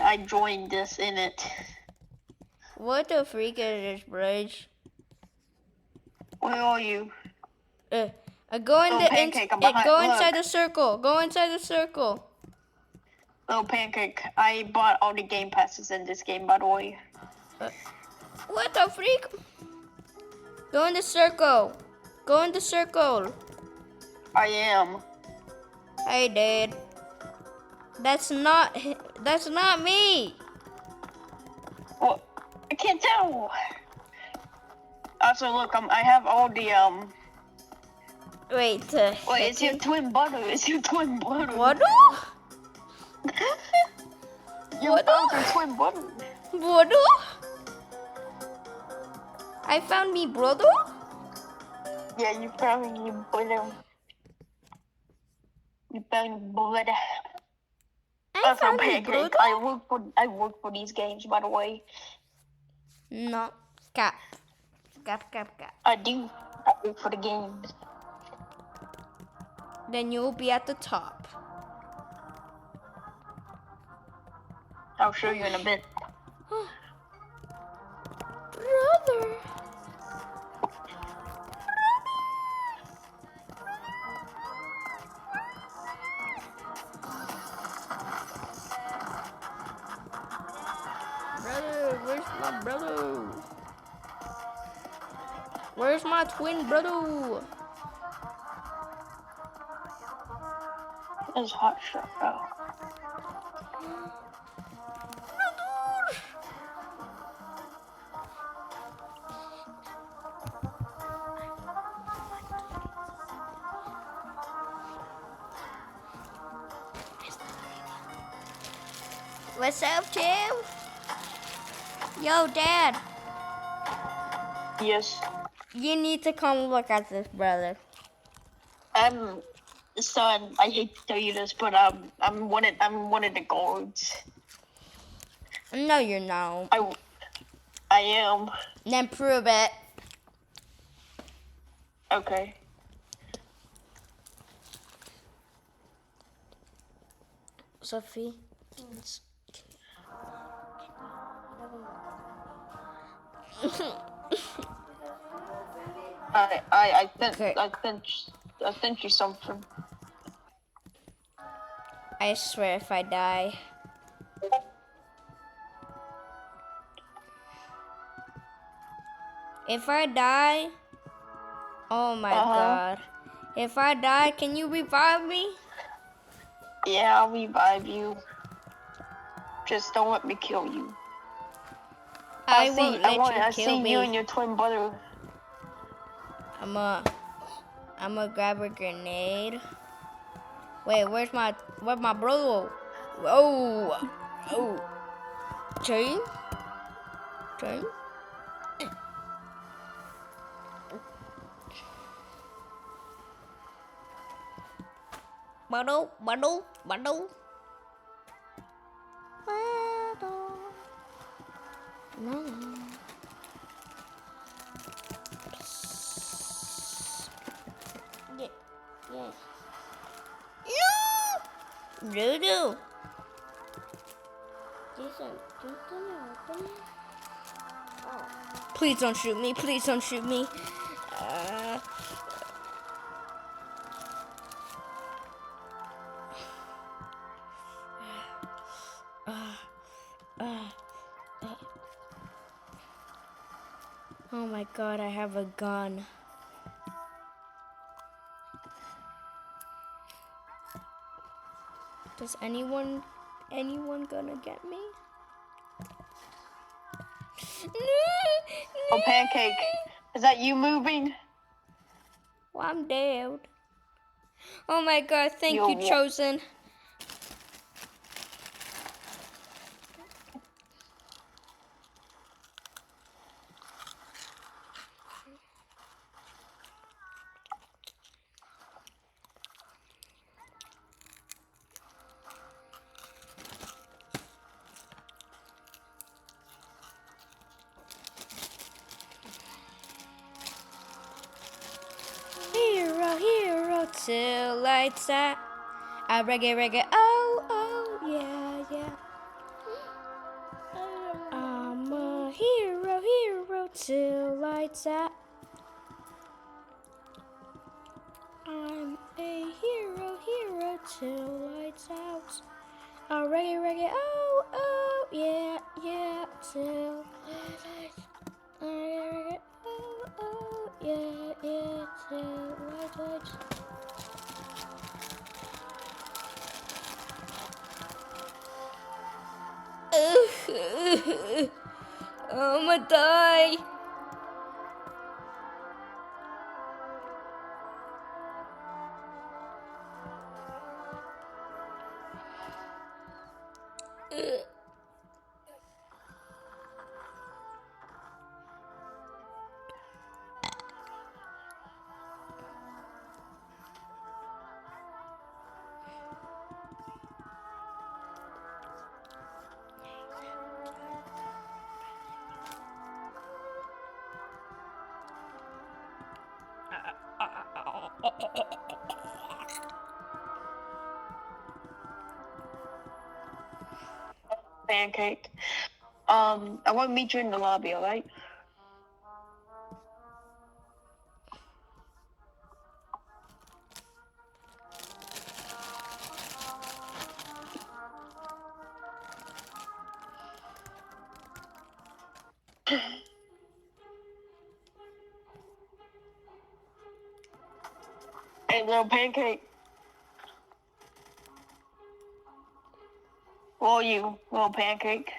I joined this in it. What the freak is this bridge? Where are you? Go in the Pancake, I'm behind. go Look. inside the circle. Go inside the circle. Little Pancake, I bought all the game passes in this game, by the way. What the freak? Go in the circle. Go in the circle. I am. I did. That's not me. Well, I can't tell. Also, look, I have all the Wait. Wait, it's your twin brother. It's your twin brother. What? You found your twin brother. What? I found me brother. Yeah, you found your brother. You found your brother. I found me Pancake. brother. I work for these games, by the way. No, cap. I do. I work for the games. Then you'll be at the top. I'll show you in a bit. Brother. Brother, where's my brother? Where's my twin brother? It's hot shot out. What's up, Tim? Yo, Dad. Yes. You need to come look at this, brother. Son, I hate to tell you this, but I'm one of the guards. No, you're not. I am. Then prove it. Okay. Sophie. I sent you something. I swear if I die. If I die, oh my God. If I die, can you revive me? Yeah, I'll revive you. Just don't let me kill you. I won't let you kill me. You and your twin brother. I'ma grab a grenade. Wait, where's my brother? Oh. Change. Bado. No. Yeah. No! Doodoo. Jason, please don't shoot me. Please don't shoot me. Oh my God, I have a gun. Does anyone gonna get me? Oh, Pancake, is that you moving? Well, I'm dead. Oh my God, thank you, Chosen. Hero, till lights out. I reggae, oh, yeah. lights out. I'm a hero till lights out. Oh, reggae, oh, yeah, till lights. Reggae, oh, yeah, till lights. I'm gonna die. Pancake. I want to meet you in the lobby, alright? Hey, little pancake. Who are you, little pancake?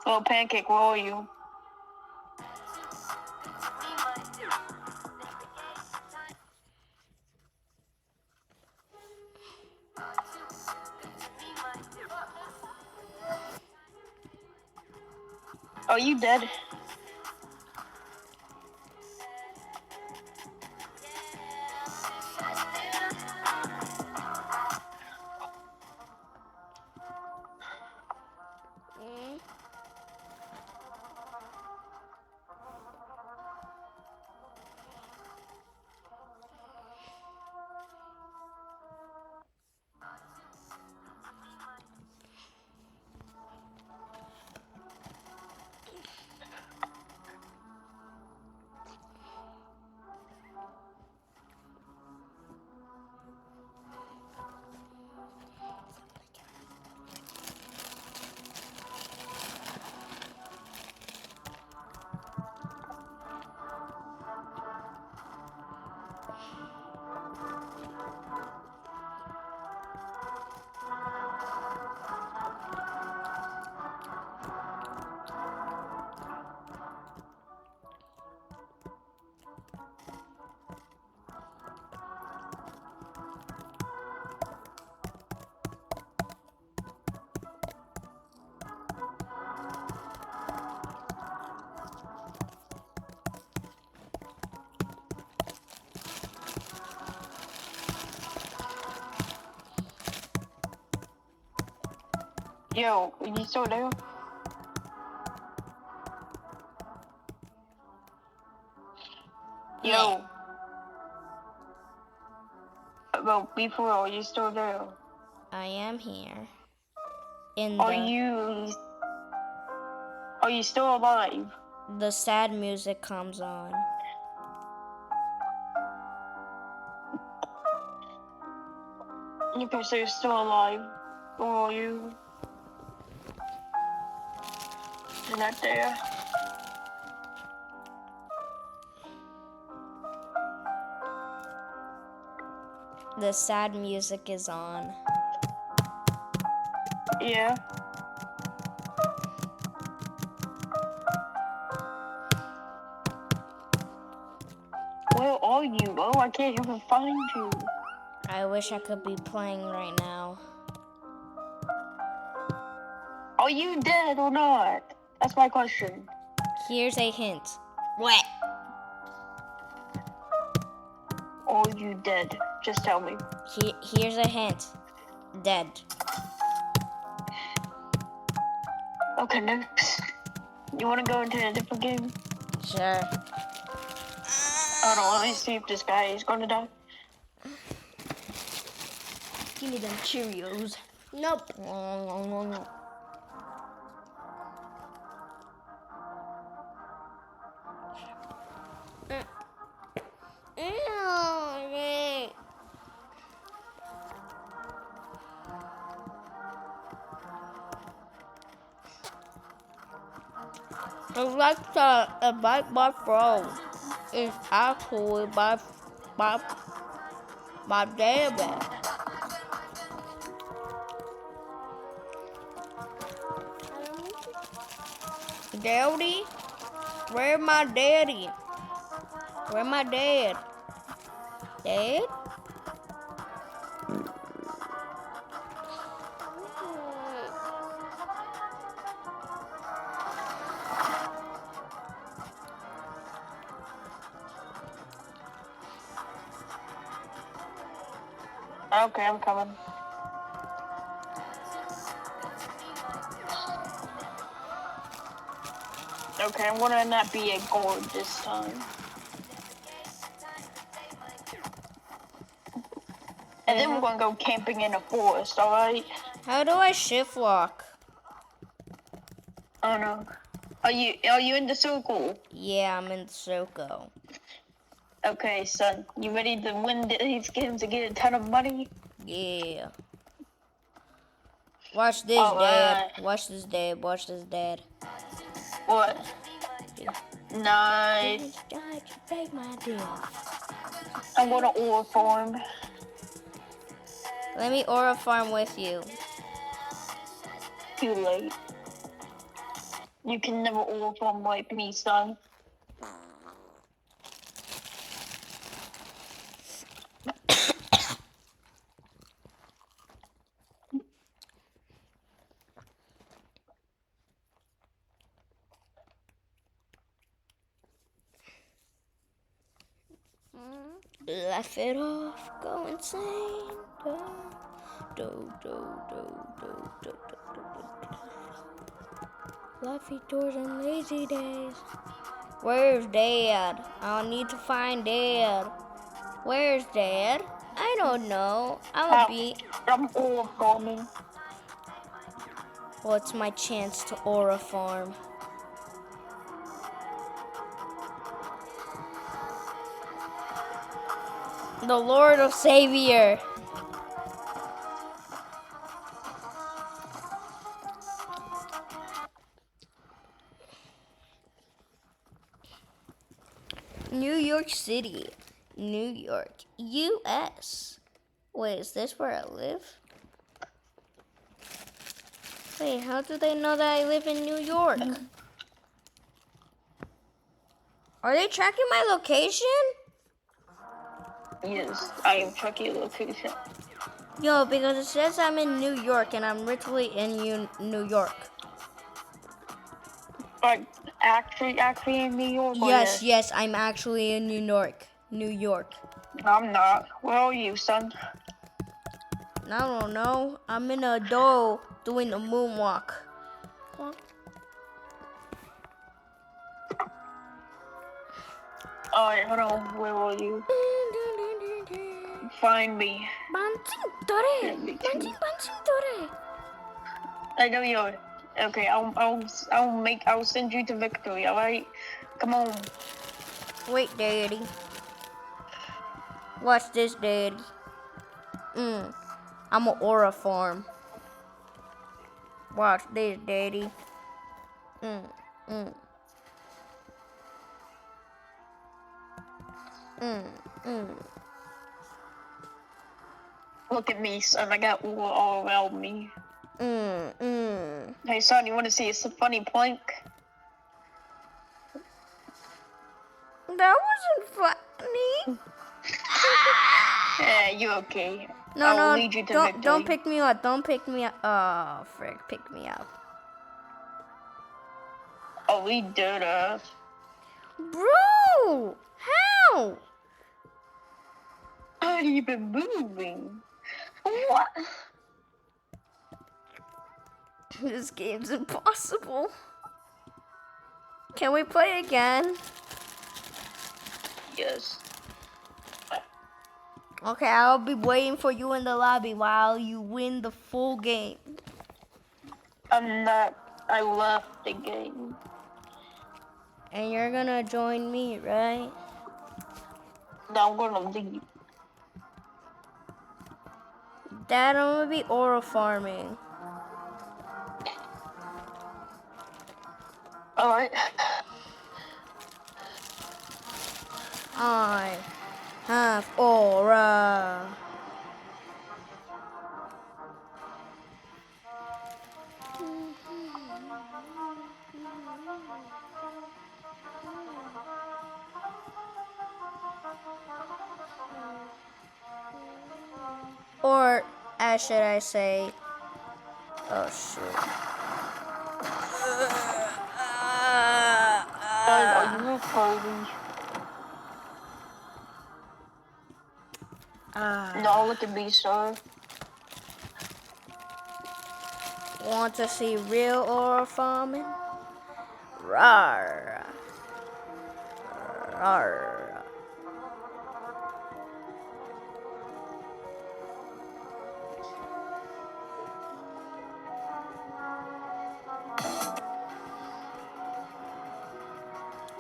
Little pancake, where are you? Are you dead? Yo, are you still there? Yo. Well, before, are you still there? I am here. Are you still alive? The sad music comes on. Okay, so you're still alive. Or are you? You're not there. The sad music is on. Yeah. Where are you? Oh, I can't even find you. I wish I could be playing right now. Are you dead or not? That's my question. Here's a hint. What? Are you dead? Just tell me. Here's a hint. Dead. Okay, next. You want to go into a different game? Sure. Hold on, let me see if this guy is gonna die. Give me them Cheerios. Nope. No. It's like the bike by Fro is actually by David. Daddy? Where my daddy? Where my dad? Dad? Okay, I'm coming. Okay, I'm gonna not be a gourd this time. And then we're gonna go camping in a forest, alright? How do I shift lock? Oh no. Are you in the circle? Yeah, I'm in the circle. Okay, son. You ready to win these games to get a ton of money? Yeah. Watch this, All Dad. right. Watch this, Dad. Watch this, Dad. What? Nice. I'm gonna ore farm. Let me aura farm with you. Too late. You can never ore farm like me, son. Laugh it off, go insane. Do. Fluffy doors and lazy days. Where's Dad? I'll need to find Dad. Where's Dad? I don't know. I'm ore farming. Well, it's my chance to aura farm. The Lord of Savior. New York City. New York, U.S. Wait, is this where I live? Wait, how do they know that I live in New York? Are they tracking my location? Yes, I am checking your location. Yo, because it says I'm in New York and I'm literally in New York. Like, actually in New York? Yes, I'm actually in New York. New York. I'm not. Where are you, son? I don't know. I'm in a dough doing a moonwalk. Alright, hold on. Where are you? Find me. I know you're. Okay, I'll send you to victory. All right, come on. Wait, Daddy. Watch this, Daddy. I'm an aura farm. Watch this, Daddy. Look at me, son. I got ore all around me. Hey, son, you want to see a funny plank? That wasn't funny. Yeah, you okay? No, lead you to victory. don't pick me up. Don't pick me up. Oh, frick, pick me up. Oh, we did us. Bro, how? Not even moving. What? This game's impossible. Can we play again? Yes. Okay, I'll be waiting for you in the lobby while you win the full game. I'm not. I left the game. And you're gonna join me, right? Now I'm gonna leave. Dad, I'm gonna be aura farming. Alright. I have aura. Or, as should I say, oh shoot. Are you recording? No, look at me, sir. Want to see real aura farming? Rawr. Rawr.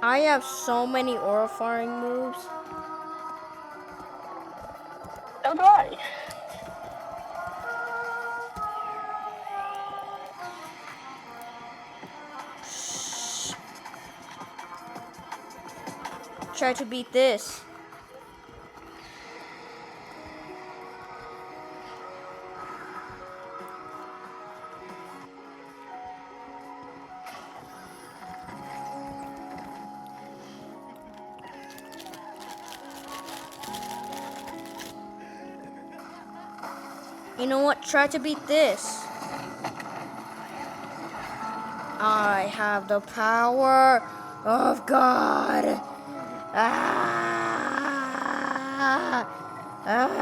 I have so many aura farming moves. So do I. Try to beat this. You know what? Try to beat this. I have the power of God. Ah, ah,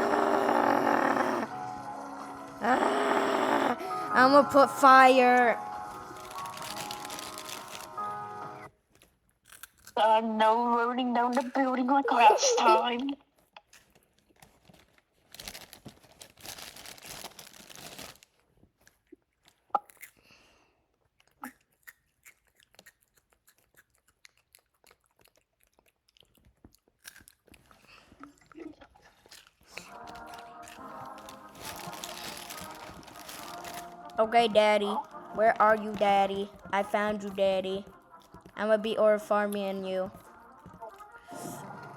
ah. I'm gonna put fire. No running down the building like last time. Okay, Daddy. Where are you, Daddy? I found you, Daddy. I'm gonna be aura farming you.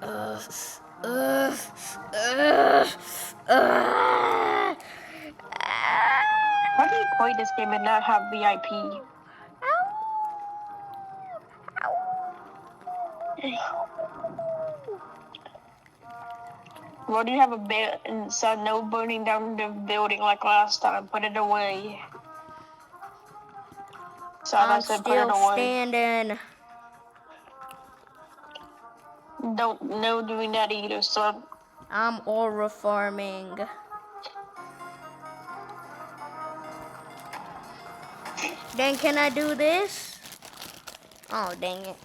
Uh, uh, uh, uh. How do you play this game and not have VIP? Why do you have a bed inside? No burning down the building like last time. Put it away. Son, I I'm said put it still away. standing. Don't no doing that either, son. I'm aura farming. Then can I do this? Oh, dang it.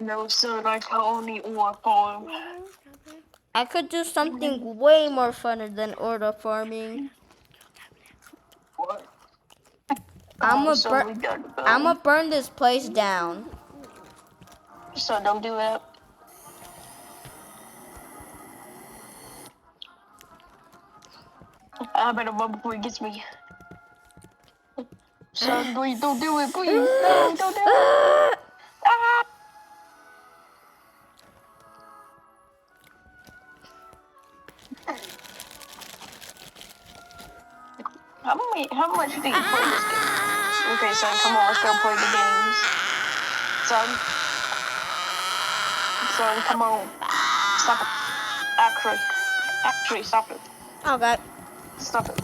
No, son, I can only aura farm. I could do something way more funner than aura farming. What? I'm Oh, gonna son, we gotta go. I'm gonna burn this place down. Son, don't do that. I better run before he gets me. Son, please don't do it, please. No, don't do it. Ah! How much do you play this game? Okay, son, come on, let's go play the games. Son, come on. Stop it. Actually, stop it. Okay. Stop it.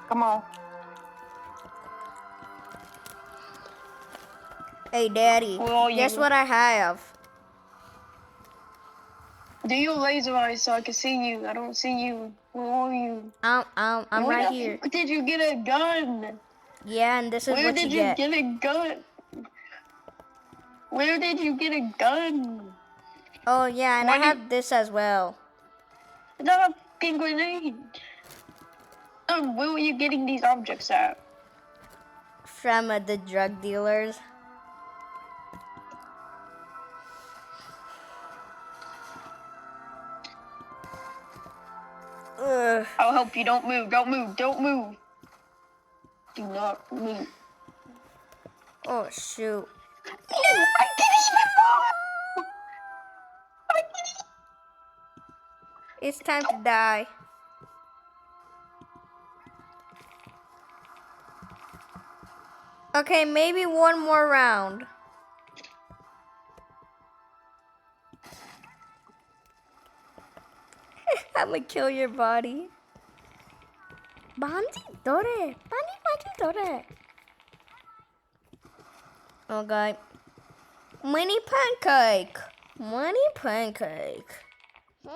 Come on. Hey, Daddy. Where are Guess you? what I have? Do you laser eyes so I can see you? I don't see you. Where are you? I'm right here. Did you get a gun? Yeah, and this is Where what did you you get. get a gun? Where did you get a gun? Oh yeah, and Why I have this as well. It's not a fucking grenade. Where were you getting these objects at? From the drug dealers. Ugh. I'll help you. Don't move. Don't move. Don't move. Do not move. Oh shoot. I didn't even move. I didn't. It's time to die. Okay, maybe one more round. I'm gonna kill your body. Bandi dore. Bandi dore. Okay. Mini pancake. Mini pancake.